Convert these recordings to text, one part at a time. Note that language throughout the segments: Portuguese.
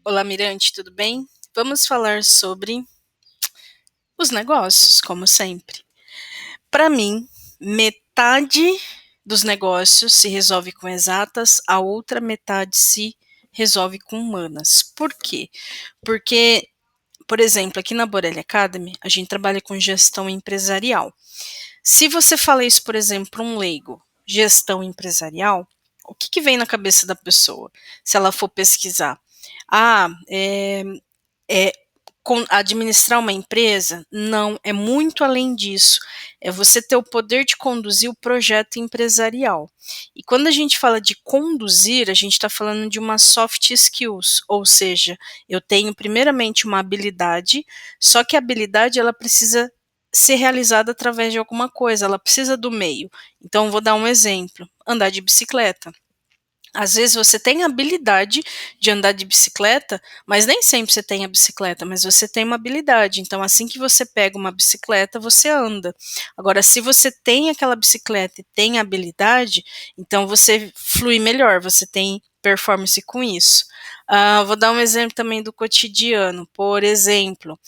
Olá, Mirante, tudo bem? Vamos falar sobre os negócios, como sempre. Para mim, metade dos negócios se resolve com exatas, a outra metade se resolve com humanas. Por quê? Porque, por exemplo, aqui na Borelli Academy, a gente trabalha com gestão empresarial. Se você fala isso, por exemplo, para um leigo, gestão empresarial, o que vem na cabeça da pessoa, se ela for pesquisar? Ah, é administrar uma empresa? Não, é muito além disso. É você ter o poder de conduzir o projeto empresarial. E quando a gente fala de conduzir, a gente está falando de uma soft skills, ou seja, eu tenho primeiramente uma habilidade, só que a habilidade ela precisa ser realizada através de alguma coisa, ela precisa do meio. Então, vou dar um exemplo: andar de bicicleta. Às vezes você tem a habilidade de andar de bicicleta, mas nem sempre você tem a bicicleta, mas você tem uma habilidade. Então, assim que você pega uma bicicleta, você anda. Agora, se você tem aquela bicicleta e tem a habilidade, então você flui melhor, você tem performance com isso. Vou dar um exemplo também do cotidiano. Por exemplo,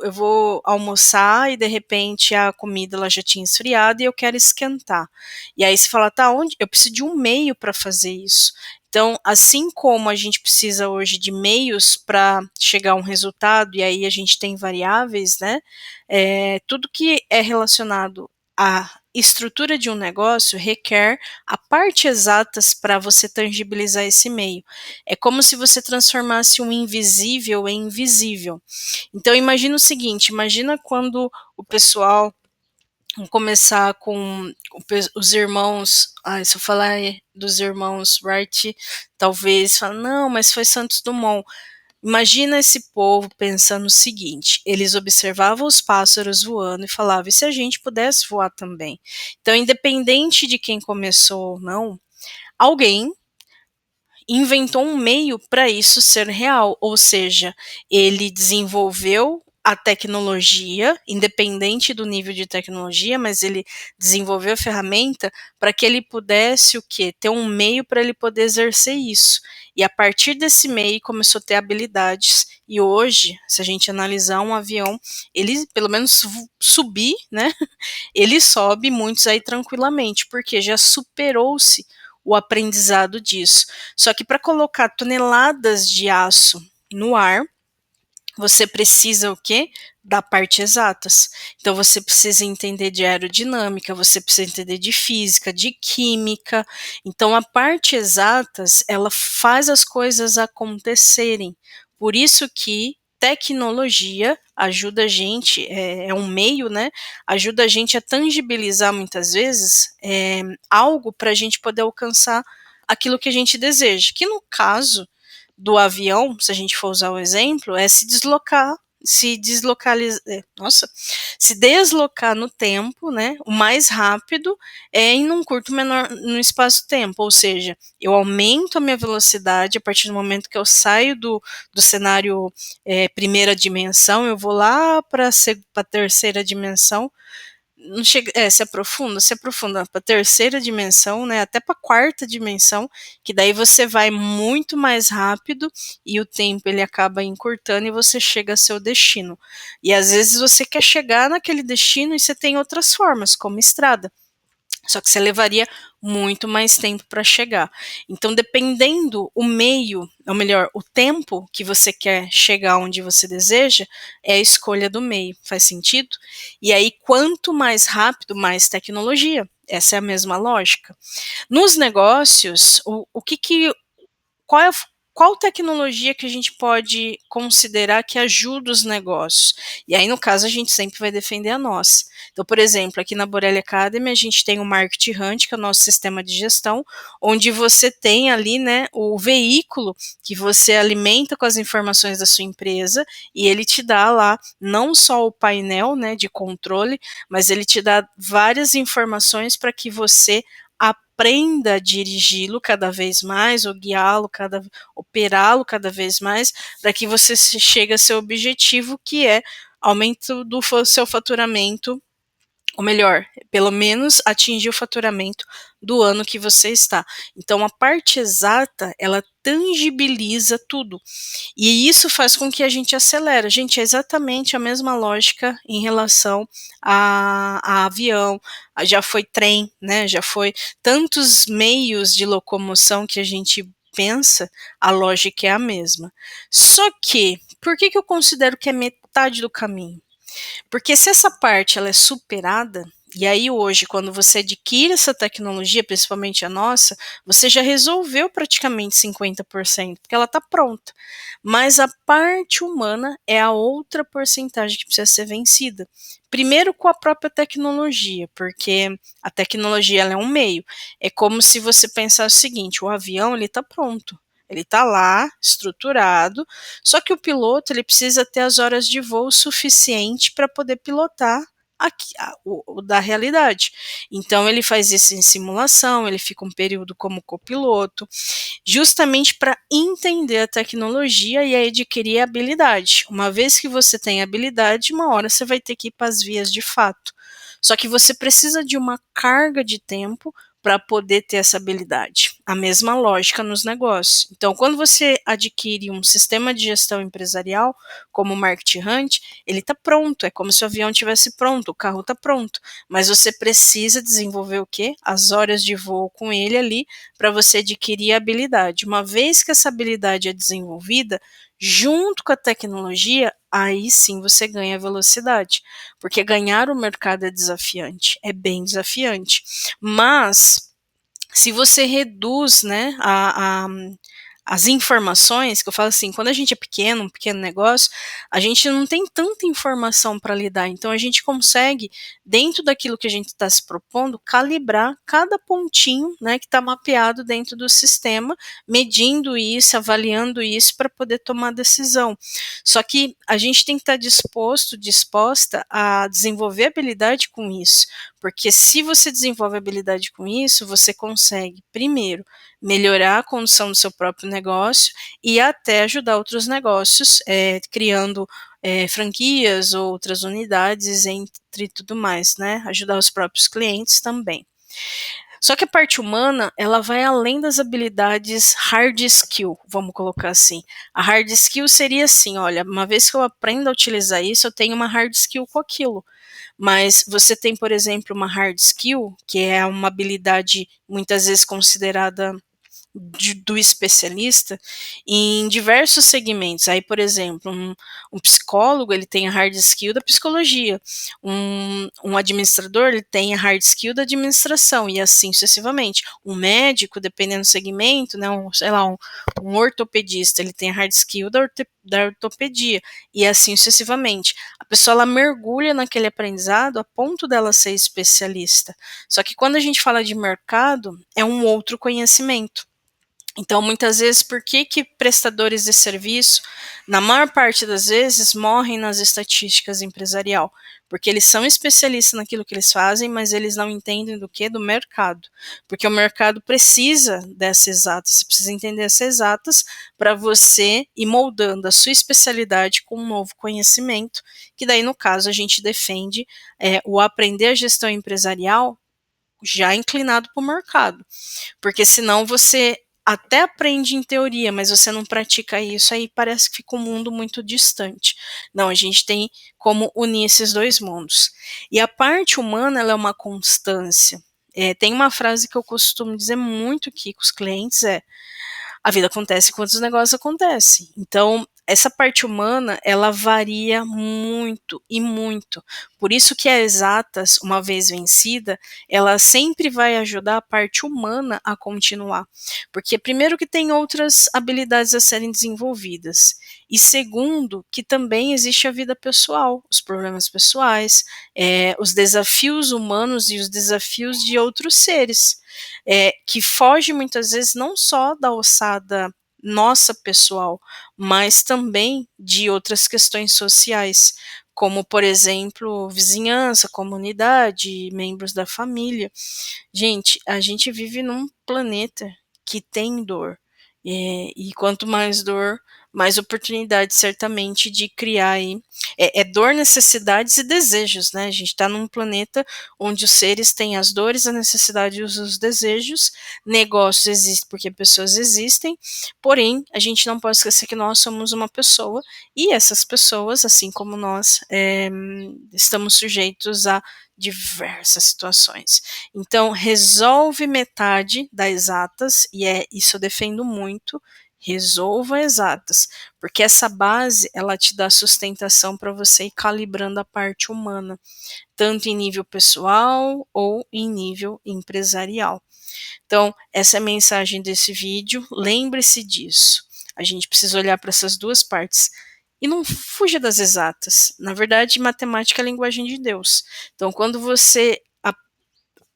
eu vou almoçar e de repente a comida ela já tinha esfriado e eu quero esquentar. E aí você fala, tá, onde? Eu preciso de um meio para fazer isso. Então, assim como a gente precisa hoje de meios para chegar a um resultado, e aí a gente tem variáveis, né? Tudo que é relacionado à estrutura de um negócio requer a parte exatas para você tangibilizar esse meio. É como se você transformasse um invisível em visível. Então, imagina o seguinte: imagina quando o pessoal. Vamos começar com os irmãos. Se eu falar dos irmãos Wright, talvez fala, não, mas foi Santos Dumont. Imagina esse povo pensando o seguinte: eles observavam os pássaros voando e falavam, e se a gente pudesse voar também? Então, independente de quem começou ou não, alguém inventou um meio para isso ser real, ou seja, ele desenvolveu a tecnologia, independente do nível de tecnologia, mas ele desenvolveu a ferramenta para que ele pudesse o quê? Ter um meio para ele poder exercer isso. E a partir desse meio começou a ter habilidades. E hoje, se a gente analisar um avião, ele pelo menos subir, né? Ele sobe muitos aí tranquilamente, porque já superou-se o aprendizado disso. Só que para colocar toneladas de aço no ar, você precisa o quê? Da parte exatas. Então você precisa entender de aerodinâmica, você precisa entender de física, de química. Então a parte exatas, ela faz as coisas acontecerem. Por isso que tecnologia ajuda a gente, é um meio, né? Ajuda a gente a tangibilizar muitas vezes algo para a gente poder alcançar aquilo que a gente deseja. Que no caso do avião, se a gente for usar o exemplo, é se deslocar, se deslocalizar, se deslocar no tempo, né, o mais rápido em um curto menor no espaço-tempo, ou seja, eu aumento a minha velocidade a partir do momento que eu saio do cenário primeira dimensão, eu vou lá para a terceira dimensão, não chega, se aprofunda para a terceira dimensão, né, até para a quarta dimensão, que daí você vai muito mais rápido e o tempo ele acaba encurtando e você chega ao seu destino. E às vezes você quer chegar naquele destino e você tem outras formas, como estrada. Só que você levaria muito mais tempo para chegar. Então, dependendo o meio, ou melhor, o tempo que você quer chegar onde você deseja, é a escolha do meio. Faz sentido? E aí, quanto mais rápido, mais tecnologia. Essa é a mesma lógica. Nos negócios, qual é a qual tecnologia que a gente pode considerar que ajuda os negócios? E aí, no caso, a gente sempre vai defender a nossa. Então, por exemplo, aqui na Borelli Academy, a gente tem o Market Hunt, que é o nosso sistema de gestão, onde você tem ali, né, o veículo que você alimenta com as informações da sua empresa e ele te dá lá não só o painel, né, de controle, mas ele te dá várias informações para que você aprenda a dirigi-lo cada vez mais, ou guiá-lo, operá-lo cada vez mais, para que você chegue a seu objetivo, que é aumento do seu faturamento ou melhor, pelo menos atingir o faturamento do ano que você está. Então a parte exata, ela tangibiliza tudo. E isso faz com que a gente acelere. Gente, é exatamente a mesma lógica em relação a avião, já foi trem, né? Já foi tantos meios de locomoção que a gente pensa, a lógica é a mesma. Só que, por que eu considero que é metade do caminho? Porque se essa parte ela é superada, e aí hoje, quando você adquire essa tecnologia, principalmente a nossa, você já resolveu praticamente 50%, porque ela está pronta. Mas a parte humana é a outra porcentagem que precisa ser vencida. Primeiro com a própria tecnologia, porque a tecnologia ela é um meio. É como se você pensasse o seguinte: o avião ele está pronto. Ele está lá, estruturado, só que o piloto ele precisa ter as horas de voo suficiente para poder pilotar o da realidade. Então ele faz isso em simulação, ele fica um período como copiloto, justamente para entender a tecnologia e adquirir a habilidade. Uma vez que você tem habilidade, uma hora você vai ter que ir para as vias de fato. Só que você precisa de uma carga de tempo para poder ter essa habilidade. A mesma lógica nos negócios. Então, quando você adquire um sistema de gestão empresarial, como o Market Hunt, ele está pronto. É como se o avião tivesse pronto, o carro está pronto. Mas você precisa desenvolver o quê? As horas de voo com ele ali para você adquirir a habilidade. Uma vez que essa habilidade é desenvolvida, junto com a tecnologia, aí sim você ganha velocidade, porque ganhar o mercado é desafiante, é bem desafiante. Mas se você reduz, né, as informações, que eu falo assim, quando a gente é pequeno, um pequeno negócio, a gente não tem tanta informação para lidar, então a gente consegue, dentro daquilo que a gente está se propondo, calibrar cada pontinho, né, que está mapeado dentro do sistema, medindo isso, avaliando isso para poder tomar decisão. Só que a gente tem que estar disposta a desenvolver habilidade com isso, porque se você desenvolve habilidade com isso, você consegue, primeiro, melhorar a condição do seu próprio negócio e até ajudar outros negócios, criando franquias, outras unidades, entre tudo mais, né? Ajudar os próprios clientes também. Só que a parte humana, ela vai além das habilidades hard skill, vamos colocar assim. A hard skill seria assim, olha, uma vez que eu aprendo a utilizar isso, eu tenho uma hard skill com aquilo. Mas você tem, por exemplo, uma hard skill, que é uma habilidade muitas vezes considerada do especialista em diversos segmentos. Aí, por exemplo, um psicólogo ele tem a hard skill da psicologia, um administrador ele tem a hard skill da administração e assim sucessivamente. Um médico, dependendo do segmento, né, sei lá, um ortopedista ele tem a hard skill da ortopedia e assim sucessivamente. A pessoa ela mergulha naquele aprendizado a ponto dela ser especialista. Só que quando a gente fala de mercado, é um outro conhecimento. Então, muitas vezes, por que prestadores de serviço, na maior parte das vezes, morrem nas estatísticas empresarial? Porque eles são especialistas naquilo que eles fazem, mas eles não entendem do que? Do mercado. Porque o mercado precisa dessas exatas, você precisa entender essas exatas para você ir moldando a sua especialidade com um novo conhecimento, que daí, no caso, a gente defende o aprender a gestão empresarial já inclinado para o mercado. Porque senão você até aprende em teoria, mas você não pratica isso, aí parece que fica um mundo muito distante. Não, a gente tem como unir esses dois mundos. E a parte humana, ela é uma constância. Tem uma frase que eu costumo dizer muito aqui com os clientes, a vida acontece enquanto os negócios acontecem. Então, essa parte humana, ela varia muito e muito. Por isso que a exatas, uma vez vencida, ela sempre vai ajudar a parte humana a continuar. Porque primeiro que tem outras habilidades a serem desenvolvidas. E segundo, que também existe a vida pessoal, os problemas pessoais, os desafios humanos e os desafios de outros seres. Que foge muitas vezes não só da ossada nossa pessoal, mas também de outras questões sociais, como, por exemplo, vizinhança, comunidade, membros da família. Gente, a gente vive num planeta que tem dor. E quanto mais dor, mais oportunidade certamente de criar aí, dor, necessidades e desejos, né, a gente está num planeta onde os seres têm as dores, a necessidade e os desejos, negócios existem porque pessoas existem, porém, a gente não pode esquecer que nós somos uma pessoa, e essas pessoas, assim como nós, estamos sujeitos a diversas situações. Então, resolve metade das exatas, e isso eu defendo muito, resolva exatas, porque essa base, ela te dá sustentação para você ir calibrando a parte humana, tanto em nível pessoal ou em nível empresarial. Então, essa é a mensagem desse vídeo, lembre-se disso. A gente precisa olhar para essas duas partes. E não fuja das exatas. Na verdade, matemática é a linguagem de Deus. Então, quando você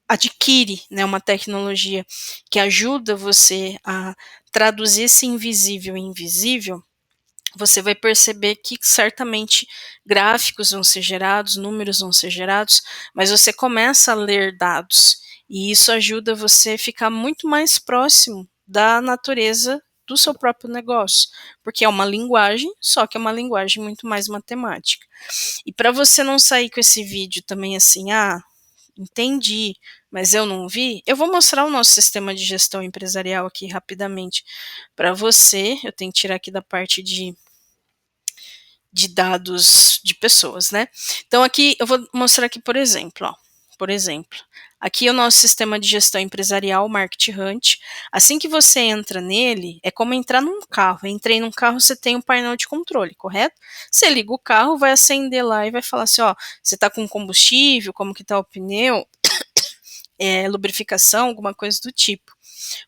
adquire, né, uma tecnologia que ajuda você a traduzir esse invisível em visível, você vai perceber que certamente gráficos vão ser gerados, números vão ser gerados, mas você começa a ler dados, e isso ajuda você a ficar muito mais próximo da natureza do seu próprio negócio, porque é uma linguagem, só que é uma linguagem muito mais matemática. E para você não sair com esse vídeo também assim, entendi, mas eu não vi, eu vou mostrar o nosso sistema de gestão empresarial aqui rapidamente para você. Eu tenho que tirar aqui da parte de dados de pessoas, né? Então aqui eu vou mostrar aqui, por exemplo, aqui é o nosso sistema de gestão empresarial, Market Hunt. Assim que você entra nele, é como entrar num carro. Entrei num carro, você tem um painel de controle, correto? Você liga o carro, vai acender lá e vai falar assim, ó, você tá com combustível, como que tá o pneu, lubrificação, alguma coisa do tipo.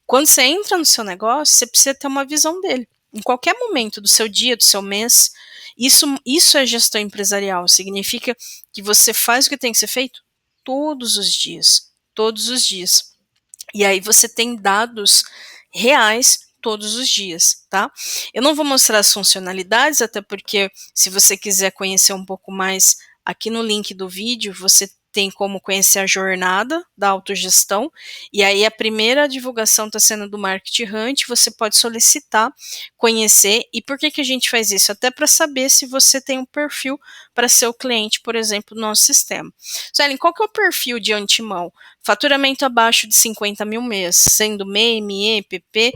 Quando você entra no seu negócio, você precisa ter uma visão dele. Em qualquer momento do seu dia, do seu mês, isso é gestão empresarial. Significa que você faz o que tem que ser feito todos os dias. Todos os dias. E aí você tem dados reais todos os dias, tá? Eu não vou mostrar as funcionalidades, até porque se você quiser conhecer um pouco mais, aqui no link do vídeo você tem como conhecer a jornada da autogestão, e aí a primeira divulgação está sendo do Market Hunt, você pode solicitar, conhecer, e por que a gente faz isso? Até para saber se você tem um perfil para ser o cliente, por exemplo, do nosso sistema. Suelen, qual que é o perfil de antemão? Faturamento abaixo de 50 mil mês, sendo MEI, ME, PP,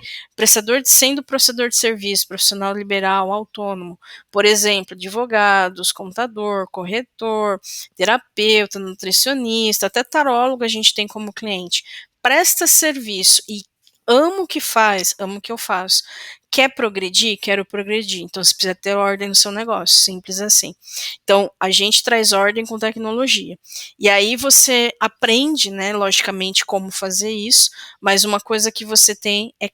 sendo prestador de serviço, profissional liberal, autônomo, por exemplo, advogados, contador, corretor, terapeuta, nutricionista, até tarólogo a gente tem como cliente. Presta serviço e amo o que faz, amo o que eu faço. Quer progredir? Quero progredir. Então você precisa ter ordem no seu negócio, simples assim. Então a gente traz ordem com tecnologia. E aí você aprende, né, logicamente, como fazer isso, mas uma coisa que você tem é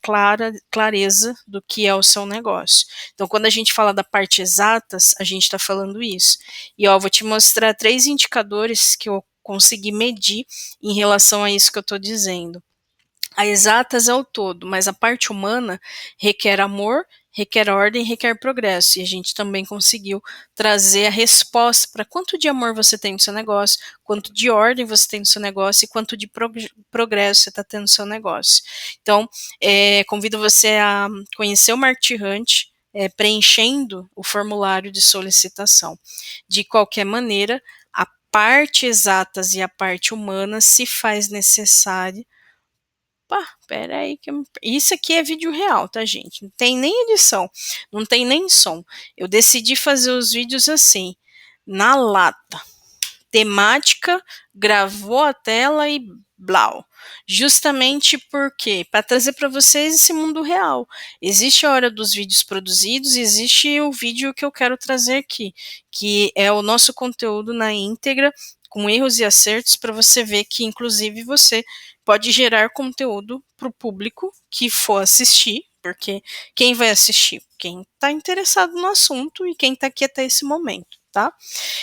clareza do que é o seu negócio. Então quando a gente fala da parte exatas, a gente está falando isso. E ó, vou te mostrar 3 indicadores que eu consegui medir em relação a isso que eu estou dizendo. A exatas é o todo, mas a parte humana requer amor, requer ordem, requer progresso. E a gente também conseguiu trazer a resposta para quanto de amor você tem no seu negócio, quanto de ordem você tem no seu negócio e quanto de progresso você está tendo no seu negócio. Então, convido você a conhecer o Market Hunt, preenchendo o formulário de solicitação. De qualquer maneira, a parte exatas e a parte humana se faz necessária. Pá, pera aí que isso aqui é vídeo real, tá, gente? Não tem nem edição, não tem nem som. Eu decidi fazer os vídeos assim, na lata. Temática, gravou a tela e blau. Justamente porque para trazer para vocês esse mundo real. Existe a hora dos vídeos produzidos e existe o vídeo que eu quero trazer aqui, que é o nosso conteúdo na íntegra, com erros e acertos, para você ver que inclusive você pode gerar conteúdo para o público que for assistir, porque quem vai assistir? Quem está interessado no assunto e quem está aqui até esse momento, tá?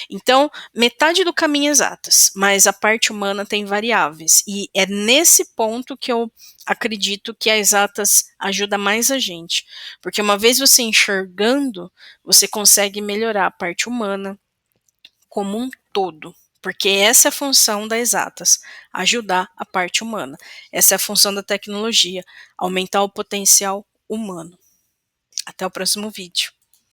Então, metade do caminho exatas, mas a parte humana tem variáveis. E é nesse ponto que eu acredito que a exatas ajuda mais a gente. Porque uma vez você enxergando, você consegue melhorar a parte humana como um todo. Porque essa é a função das exatas, ajudar a parte humana. Essa é a função da tecnologia, aumentar o potencial humano. Até o próximo vídeo.